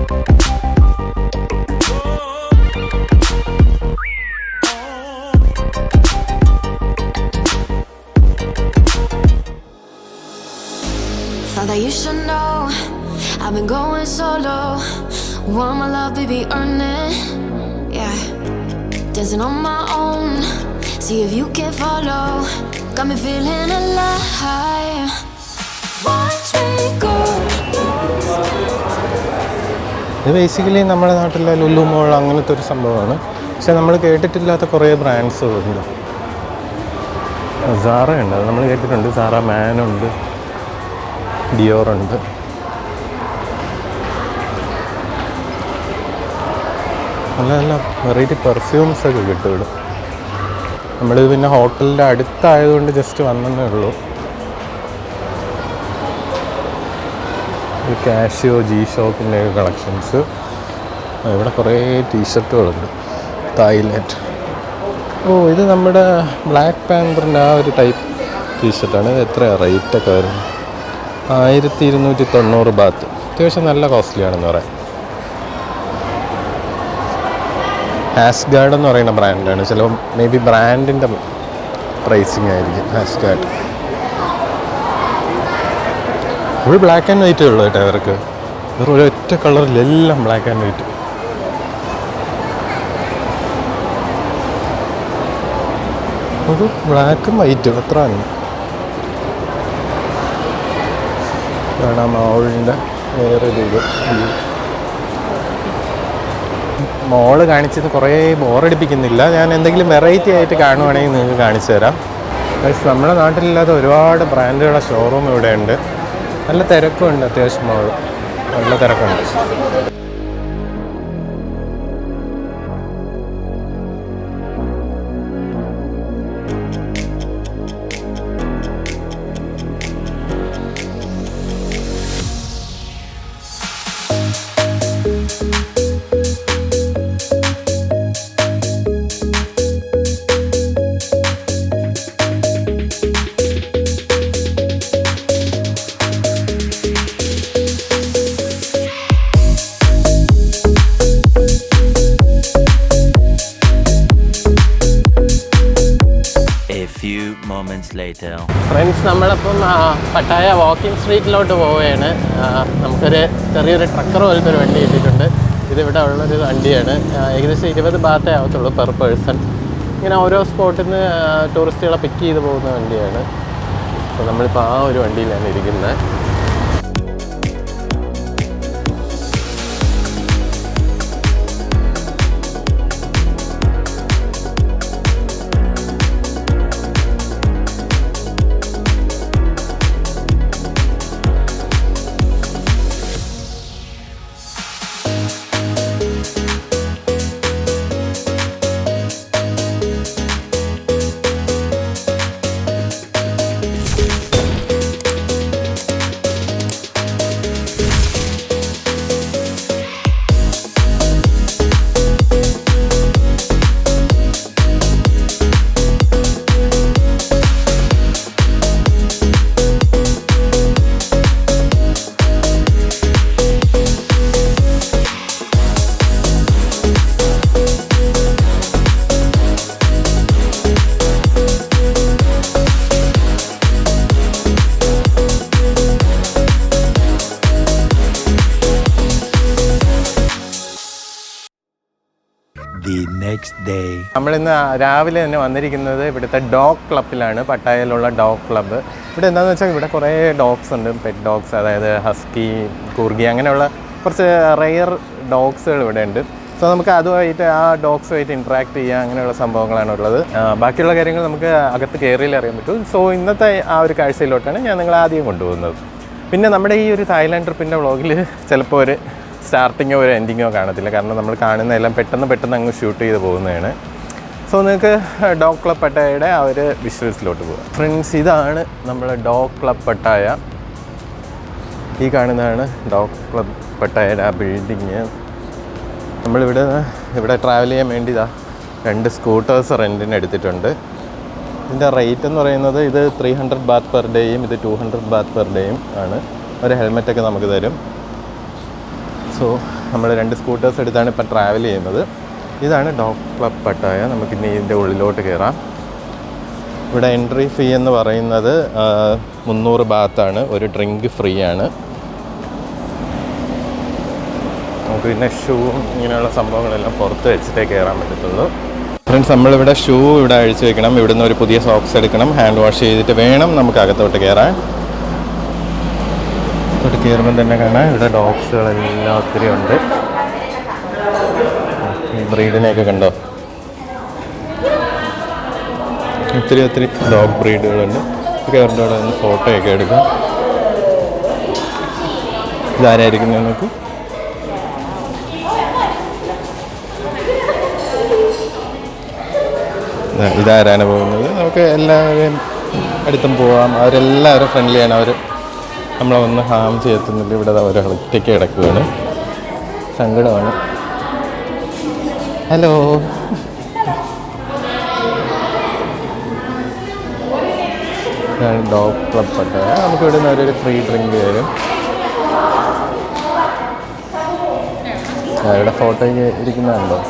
Thought that you should know I've been going solo. Want my love, baby, earn it. Yeah, dancing on my own. See if you can follow. Got me feeling alive. Watch me go. ഇത് basically നമ്മുടെ നാട്ടിലെ ലുലു മോൾ അങ്ങനത്തെ ഒരു സംഭവമാണ്. പക്ഷെ നമ്മൾ കേട്ടിട്ടില്ലാത്ത കുറേ ബ്രാൻഡ്സുകളുണ്ട്. സാറ ഉണ്ട്, അത് നമ്മൾ കേട്ടിട്ടുണ്ട്. സാറ മാനുണ്ട്, ഡിയോറുണ്ട്. നല്ല നല്ല വെറൈറ്റി പെർഫ്യൂംസൊക്കെ കിട്ടും ഇവിടെ. നമ്മളിത് പിന്നെ ഹോട്ടലിൻ്റെ അടുത്തായതുകൊണ്ട് ജസ്റ്റ് വന്നതേ ഉള്ളൂ. കാഷ്യോ ജി ഷോക്കിൻ്റെ കളക്ഷൻസ്. ഇവിടെ കുറേ ടീഷർട്ടുകളുണ്ട്. തായ്ലാൻഡ്. ഇത് നമ്മുടെ ബ്ലാക്ക് പാന്തറിൻ്റെ ആ ഒരു ടൈപ്പ് ടീഷർട്ടാണ്. ഇത് എത്രയാണ് റേറ്റൊക്കെ വരുന്നത്? 1290 ബാത്ത്. അത്യാവശ്യം നല്ല കോസ്റ്റ്ലിയാണെന്ന് പറയാം. ഹാസ് ഗാർഡ് എന്ന് പറയുന്ന ബ്രാൻഡാണ്. ചിലപ്പോൾ മേ ബി ബ്രാൻഡിൻ്റെ പ്രൈസിങ് ആയിരിക്കും ഹാസ് ഗാർഡ്. ഫുൾ ബ്ലാക്ക് ആൻഡ് വൈറ്റേ ഉള്ളൂ കേട്ടോ അവർക്ക്. വേറെ ഒരൊറ്റ കളറിലെല്ലാം ബ്ലാക്ക് ആൻഡ് വൈറ്റ്. ഒരു ബ്ലാക്കും വൈറ്റും എത്ര തന്നെ കാണാം. മോളിൻ്റെ വേറൊരു ഇത് മോള് കാണിച്ചത് കുറേ ബോറടിപ്പിക്കുന്നില്ല. ഞാൻ എന്തെങ്കിലും വെറൈറ്റി ആയിട്ട് കാണുവാണെങ്കിൽ നിങ്ങൾക്ക് കാണിച്ചു തരാം. നമ്മുടെ നാട്ടിലില്ലാത്ത ഒരുപാട് ബ്രാൻഡുകളുടെ ഷോറൂം ഇവിടെ ഉണ്ട്. നല്ല തിരക്കുണ്ട്. അത്യാവശ്യം മോള് നല്ല തിരക്കുണ്ട്. ഫ്രണ്ട്സ്, നമ്മളിപ്പം പട്ടായ വാക്കിംഗ് സ്ട്രീറ്റിലോട്ട് പോവുകയാണ്. നമുക്കൊരു ചെറിയൊരു ട്രക്കർ പോലത്തെ ഒരു വണ്ടി കിട്ടിയിട്ടുണ്ട്. ഇതിവിടെ ഉള്ളൊരു വണ്ടിയാണ്. ഏകദേശം 20 ബാത്തേ ആവത്തുള്ളൂ പെർ പേഴ്സൺ. ഇങ്ങനെ ഓരോ സ്പോട്ടിൽ നിന്ന് ടൂറിസ്റ്റുകളെ പിക്ക് ചെയ്ത് പോകുന്ന വണ്ടിയാണ്. അപ്പോൾ നമ്മളിപ്പോൾ ആ ഒരു വണ്ടിയിലാണ് ഇരിക്കുന്നത്. നമ്മളിന്ന് രാവിലെ തന്നെ വന്നിരിക്കുന്നത് ഇവിടുത്തെ ഡോഗ് ക്ലബിലാണ്. പട്ടായയിലുള്ള ഡോഗ് ക്ലബ്ബ്. ഇവിടെ എന്താണെന്ന് വെച്ചാൽ ഇവിടെ കുറേ ഡോഗ്സ് ഉണ്ട്. പെറ്റ് ഡോഗ്സ്, അതായത് ഹസ്കി, കുർഗി, അങ്ങനെയുള്ള കുറച്ച് റെയർ ഡോഗ്സുകൾ ഇവിടെ ഉണ്ട്. സോ നമുക്ക് അതുമായിട്ട് ആ ഡോഗ്സുമായിട്ട് ഇൻട്രാക്ട് ചെയ്യുക, അങ്ങനെയുള്ള സംഭവങ്ങളാണ് ഉള്ളത്. ബാക്കിയുള്ള കാര്യങ്ങൾ നമുക്ക് അകത്ത് കയറിയിൽ അറിയാൻ പറ്റും. സോ ഇന്നത്തെ ആ ഒരു കാഴ്ചയിലോട്ടാണ് ഞാൻ നിങ്ങളെ ആദ്യം കൊണ്ടുപോകുന്നത്. പിന്നെ നമ്മുടെ ഈ ഒരു തായ്ലാൻഡ് ട്രിപ്പിൻ്റെ വ്ളോഗിൽ ചിലപ്പോൾ ഒരു സ്റ്റാർട്ടിങ്ങോ ഒരു എൻഡിങ്ങോ കാണത്തില്ല. കാരണം നമ്മൾ കാണുന്നതെല്ലാം പെട്ടെന്ന് അങ്ങ് ഷൂട്ട് ചെയ്ത് പോകുന്നതാണ്. സോ നിങ്ങൾക്ക് ഡോഗ് ക്ലബ് പട്ടായയുടെ ആ ഒരു വിഷ്വൽസിലോട്ട് പോകാം. ഫ്രണ്ട്സ്, ഇതാണ് നമ്മൾ ഡോഗ് ക്ലബ് പട്ടായ. ഈ കാണുന്നതാണ് ഡോഗ് ക്ലബ് പട്ടായയുടെ ആ ബിൽഡിങ്. ഇവിടെ ട്രാവൽ ചെയ്യാൻ വേണ്ടി 2 സ്കൂട്ടേഴ്സ് റെൻറ്റിന് എടുത്തിട്ടുണ്ട്. ഇതിൻ്റെ റേറ്റ് എന്ന് പറയുന്നത് ഇത് 300 ബാത്ത് പെർ ഡേയും ഇത് 200 ബാത്ത് പെർ ഡേയും ആണ്. ഒരു ഹെൽമെറ്റൊക്കെ നമുക്ക് തരും. സോ നമ്മൾ 2 സ്കൂട്ടേഴ്സ് എടുത്താണ് ഇപ്പം ട്രാവൽ ചെയ്യുന്നത്. ഇതാണ് ഡോഗ് ക്ലബ് പട്ടായ. നമുക്കിനി ഇതിൻ്റെ ഉള്ളിലോട്ട് കയറാം. ഇവിടെ എൻട്രി ഫീ എന്ന് പറയുന്നത് 300 ബാത്താണ്. ഒരു ഡ്രിങ്ക് ഫ്രീ ആണ്. നമുക്ക് പിന്നെ ഷൂവും ഇങ്ങനെയുള്ള സംഭവങ്ങളെല്ലാം പുറത്ത് വെച്ചിട്ടേ കയറാൻ പറ്റത്തുള്ളൂ. ഫ്രണ്ട്സ്, നമ്മളിവിടെ ഷൂ ഇവിടെ അഴിച്ച് വെക്കണം. ഇവിടുന്ന് ഒരു പുതിയ സോക്സ് എടുക്കണം. ഹാൻഡ് വാഷ് ചെയ്തിട്ട് വേണം നമുക്ക് അകത്തോട്ട് കയറാൻ. അകത്തോട്ട് കയറുമ്പോൾ തന്നെ കാണാം ഇവിടെ ഡോഗ്സുകളെല്ലാം ഒത്തിരി ഉണ്ട്. ബ്രീഡിനെയൊക്കെ കണ്ടോ? ഒത്തിരി ഡോഗ് ബ്രീഡുകളുണ്ട്. കയറിൻ്റെ അവിടെ നിന്ന് ഫോട്ടോയൊക്കെ എടുക്കാം. ഇതാരായിരിക്കും നമുക്ക്? ഇതാരാണ് പോകുന്നത്? നമുക്ക് എല്ലാവരും അടുത്തും പോവാം. അവരെല്ലാവരും ഫ്രണ്ട്ലിയാണ്. അവർ നമ്മളെ ഒന്നും ഹാം ചെയ്യത്തുന്നില്ല. ഇവിടെ അവർ ഒറ്റയ്ക്ക് കിടക്കുകയാണ്. സങ്കടമാണ്. ഹലോ, ഇതാണ് ഡോഗ് ക്ലബ് പട്ടായ. നമുക്ക് ഇവിടെ നിന്ന് ഒരു ഫ്രീ ഡ്രിങ്ക് തരും. ഇവിടെ ഫോട്ടോയ്ക്ക് ഇരിക്കുന്നതുണ്ടോ?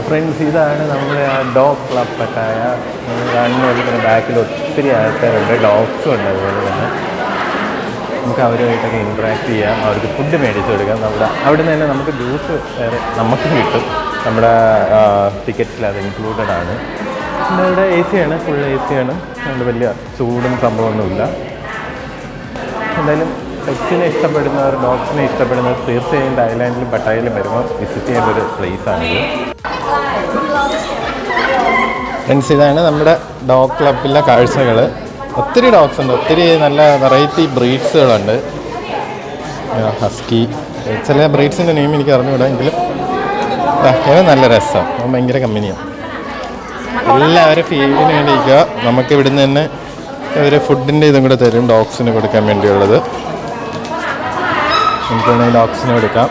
ഫ്രണ്ട്സ്, ഇതാണ് നമ്മുടെ ഡോഗ് ക്ലബ് പട്ടായ. കാണുന്ന ബാക്കിൽ ഒത്തിരി ആൾക്കാരുണ്ട്. ഡോഗ്സും ഉണ്ട്. അതുപോലെ തന്നെ നമുക്ക് അവരുമായിട്ടൊക്കെ ഇൻട്രാക്ട് ചെയ്യാം. അവർക്ക് ഫുഡ് മേടിച്ച് കൊടുക്കാം. അവിടെ നിന്ന് തന്നെ നമുക്ക് ജ്യൂസ് വേറെ നമുക്ക് കിട്ടും. നമ്മുടെ ടിക്കറ്റിൽ അത് ഇൻക്ലൂഡഡ് ആണ്. പിന്നെ ഇവിടെ AC ആണ്, ഫുൾ AC ആണ്. അതുകൊണ്ട് വലിയ ചൂടും സംഭവമൊന്നുമില്ല. എന്തായാലും പെറ്റ്സിനെ ഇഷ്ടപ്പെടുന്നവർ, ഡോഗ്സിനെ ഇഷ്ടപ്പെടുന്നവർ തീർച്ചയായും തായ്ലാൻഡിലും പട്ടായയിലും വരുമ്പോൾ വിസിറ്റ് ചെയ്യേണ്ട ഒരു പ്ലേസാണിത്. ഫ്രണ്ട്സ്, ഇതാണ് നമ്മുടെ ഡോഗ് ക്ലബിലെ കാഴ്ചകൾ. ഒത്തിരി ഡോഗ്സ് ഉണ്ട്. ഒത്തിരി നല്ല വെറൈറ്റി ബ്രീഡ്സുകളുണ്ട്. ഹസ്കി, ചില ബ്രീഡ്സിൻ്റെ നെയിം എനിക്ക് അറിഞ്ഞുകൂടാ. എങ്കിലും നല്ല രസം. ഭയങ്കര കമ്പനിയാണ്. എല്ലാവരും ഫീഡിന് വേണ്ടിയിരിക്കുക. നമുക്ക് ഇവിടുന്ന് തന്നെ ഒരു ഫുഡിൻ്റെ ഇതും കൂടെ തരും ഡോഗ്സിന് കൊടുക്കാൻ വേണ്ടിയുള്ളത്. നമുക്ക് വേണമെങ്കിൽ ഡോഗ്സിന് കൊടുക്കാം.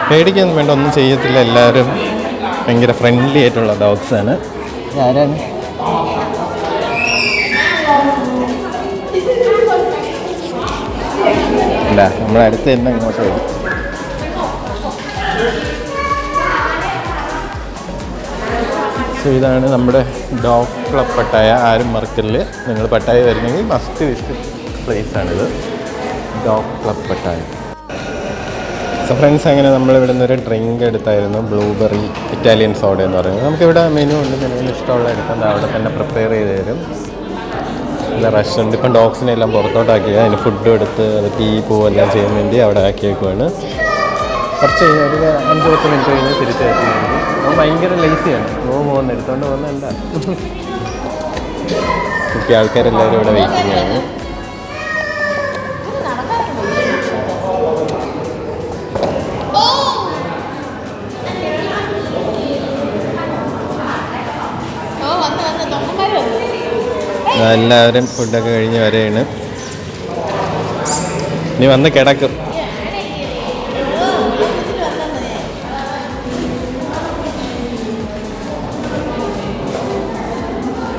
പേടിക്കൊന്നും വേണ്ട, ഒന്നും ചെയ്യത്തില്ല. എല്ലാവരും ഭയങ്കര ഫ്രണ്ട്ലി ആയിട്ടുള്ള ഡോഗ്സാണ്. ആരാണ്? അല്ല, നമ്മുടെ അടുത്ത് തന്നെ ഇങ്ങോട്ട് വരും. സോ ഇതാണ് നമ്മുടെ ഡോഗ് ക്ലബ് പട്ടായ. ആരും മറക്കല്. നിങ്ങൾ പട്ടായ വരുന്നെങ്കിൽ മസ്റ്റ് വിസിറ്റ് പ്ലേസാണിത്, dog club Pattaya. So friends, അങ്ങനെ നമ്മളിവിടെ നിന്നൊരു ഡ്രിങ്ക് എടുത്തായിരുന്നു. ബ്ലൂബെറി ഇറ്റാലിയൻ സോഡ എന്ന് പറയുന്നത്. നമുക്കിവിടെ മെനു ഉണ്ട്. മെനുവിൽ ഇഷ്ടമുള്ള എടുക്കുന്നത് അവിടെ തന്നെ പ്രിപ്പയർ ചെയ്ത് തരും. നല്ല റെസ്റ്റോറൻറ്റ്. ഇപ്പം ഡോഗ്സിനെ എല്ലാം പുറത്തോട്ടാക്കിയത്. അതിന് ഫുഡും എടുത്ത് അത് ടീ പോവെല്ലാം ചെയ്യാൻ വേണ്ടി അവിടെ ആക്കിയേക്കുവാണ്. കുറച്ച് കഴിഞ്ഞാൽ ഒരു 5-10 മിനിറ്റ് കഴിഞ്ഞ് തിരിച്ച് എത്തുന്നുണ്ട്. അപ്പോൾ ഭയങ്കര ലേസിയാണ്. പോകുന്ന എടുത്തുകൊണ്ട് പോകുന്നതല്ല. കുട്ടി ആൾക്കാരെല്ലാവരും ഇവിടെ വെയിറ്റിംഗ് ആണ്. എല്ലാവരും ഫുഡൊക്കെ കഴിഞ്ഞ് വരെയാണ്. ഇനി വന്ന് കിടക്കും.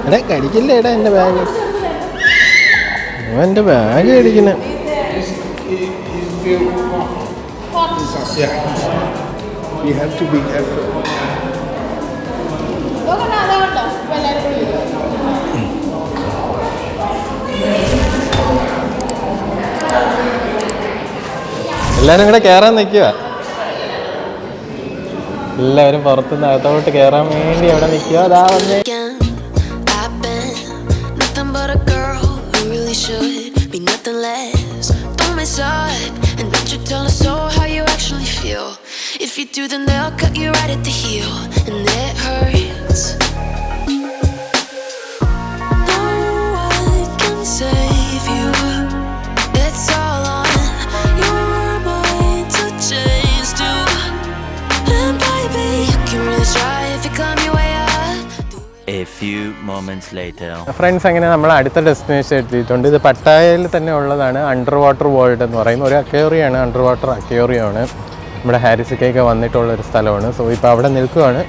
എടാ കടിക്കില്ലേ? എടാ എൻ്റെ ബാഗ്, എൻ്റെ bag കടിക്കണേ. You have to be careful. എല്ലാവരും കൂടെ കയറാൻ നിൽക്കുക. എല്ലാവരും പുറത്തുനിന്ന് അകത്തോട്ട് കയറാൻ വേണ്ടി അവിടെ നിൽക്കുക. അതാ വന്ന് If you do, then they'll cut you right at the heel, and it hurts. No one can save you. It's all on your mind to change too. And baby, you can really try if you climb your way up. A few moments later. Friends, അങ്ങനെ നമ്മൾ അടുത്ത destination എത്തിയിട്ടുണ്ട്. ഇത് പട്ടായയിൽ തന്നെ ഉള്ളതാണ്. Under water world എന്ന് പറയുന്ന ഒരു അക്വേറിയമാണ്. Under water അക്വേറിയമാണ്. നമ്മുടെ ഹാരിസിക്കൊക്കെ വന്നിട്ടുള്ളൊരു സ്ഥലമാണ്. സോ ഇപ്പോൾ അവിടെ നിൽക്കുകയാണ്.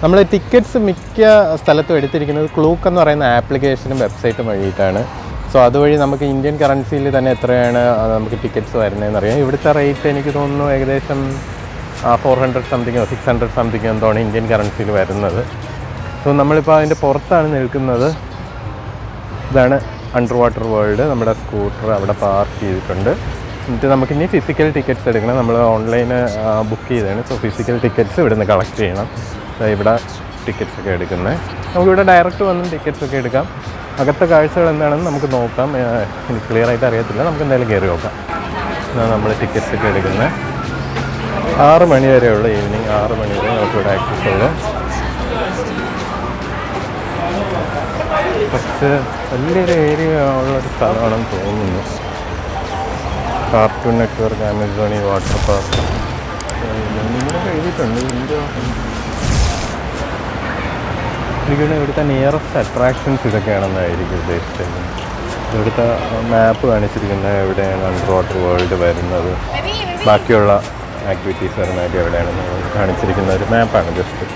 നമ്മൾ ടിക്കറ്റ്സ് മിക്ക സ്ഥലത്തും എടുത്തിരിക്കുന്നത് ക്ലൂക്ക് എന്ന് പറയുന്ന ആപ്ലിക്കേഷനും വെബ്സൈറ്റും വഴിയിട്ടാണ്. സോ അതുവഴി നമുക്ക് ഇന്ത്യൻ കറൻസിയിൽ തന്നെ എത്രയാണ് നമുക്ക് ടിക്കറ്റ്സ് വരുന്നതെന്ന് അറിയാം. ഇവിടുത്തെ റേറ്റ് എനിക്ക് തോന്നുന്നു ഏകദേശം 400 സംതിങ്ങോ 600 സംതിങ്ങോ എന്തോണ് ഇന്ത്യൻ കറൻസിയിൽ വരുന്നത്. സോ നമ്മളിപ്പോൾ അതിൻ്റെ പുറത്താണ് നിൽക്കുന്നത്. ഇതാണ് അണ്ടർ വാട്ടർ വേൾഡ്. നമ്മുടെ സ്കൂട്ടർ അവിടെ പാർക്ക് ചെയ്തിട്ടുണ്ട്. എന്നിട്ട് നമുക്കിനി ഫിസിക്കൽ ടിക്കറ്റ്സ് എടുക്കണം. നമ്മൾ ഓൺലൈന് ബുക്ക് ചെയ്തതാണ്. സോ ഫിസിക്കൽ ടിക്കറ്റ്സ് ഇവിടെ നിന്ന് കളക്ട് ചെയ്യണം. ഇവിടെ ടിക്കറ്റ്സ് ഒക്കെ എടുക്കുന്നത്. നമുക്കിവിടെ ഡയറക്റ്റ് വന്നും ടിക്കറ്റ്സ് ഒക്കെ എടുക്കാം. അകത്തെ കാഴ്ചകൾ എന്താണെന്ന് നമുക്ക് നോക്കാം. എനിക്ക് ക്ലിയർ ആയിട്ട് അറിയത്തില്ല. നമുക്ക് എന്തായാലും കയറി നോക്കാം. നമ്മൾ ടിക്കറ്റ്സ് ഒക്കെ എടുക്കുന്നത് 6 മണി വരെയുള്ള ഈവനിങ് 6 മണി വരെ നമുക്കിവിടെ ആക്സസ് ഉള്ളൂ. കുറച്ച് വലിയൊരു ഏരിയ ഉള്ളൊരു സ്ഥലമാണെന്ന് തോന്നുന്നു. കാർട്ടൂൺ നെറ്റ്വർക്ക്, ആമസോണി, വാട്ടർ പാർക്ക് ഇങ്ങനെയൊക്കെ എഴുതിയിട്ടുണ്ട്. എനിക്കിവിടെ ഇവിടുത്തെ നിയറസ്റ്റ് അട്രാക്ഷൻസ് ഇതൊക്കെയാണെന്നായിരിക്കും ഉദ്ദേശിച്ചത്. ഇവിടുത്തെ മാപ്പ് കാണിച്ചിരിക്കുന്നത് എവിടെയാണ് അണ്ടർ വാട്ടർ വേൾഡ് വരുന്നത്, ബാക്കിയുള്ള ആക്ടിവിറ്റീസ് വരുന്നതൊക്കെ എവിടെയാണെന്ന് കാണിച്ചിരിക്കുന്ന ഒരു മാപ്പാണ് ജസ്റ്റ്.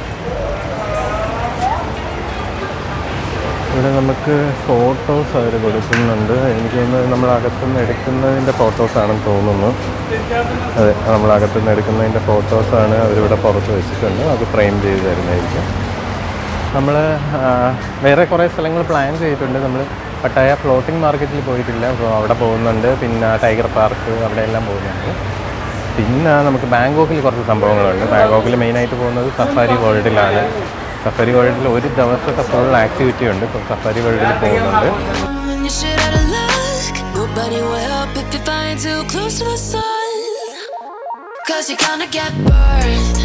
ഇവിടെ നമുക്ക് ഫോട്ടോസ് അവർ കൊടുക്കുന്നുണ്ട്. എനിക്ക് തോന്നുന്നത് നമ്മളകത്തുനിന്ന് എടുക്കുന്നതിൻ്റെ ഫോട്ടോസാണെന്ന് തോന്നുന്നു. അതെ, നമ്മളകത്തുനിന്ന് എടുക്കുന്നതിൻ്റെ ഫോട്ടോസാണ് അവരിവിടെ പുറത്ത് വെച്ചിട്ടുണ്ട്. അത് ഫ്രെയിം ചെയ്ത് തരുന്നതായിരിക്കും. നമ്മൾ വേറെ കുറേ സ്ഥലങ്ങൾ പ്ലാൻ ചെയ്തിട്ടുണ്ട്. നമ്മൾ പട്ടായ ഫ്ലോട്ടിംഗ് മാർക്കറ്റിൽ പോയിട്ടില്ല. അപ്പോൾ അവിടെ പോകുന്നുണ്ട്. പിന്നെ ടൈഗർ പാർക്ക് അവിടെയെല്ലാം പോകുന്നുണ്ട്. പിന്നെ നമുക്ക് ബാങ്കോക്കിൽ കുറച്ച് സംഭവങ്ങളുണ്ട്. ബാങ്കോക്കിൽ മെയിനായിട്ട് പോകുന്നത് സഫാരി വേൾഡിലാണ്. സഫാരി വേൾഡിൽ ഒരു ദിവസത്തെ ഫുൾ ആക്ടിവിറ്റി ഉണ്ട്. ഇപ്പോൾ സഫാരി വേൾഡിൽ പോകുന്നുണ്ട്. Nobody will help if you're flying too close to the sun, 'cause you're gonna get burned.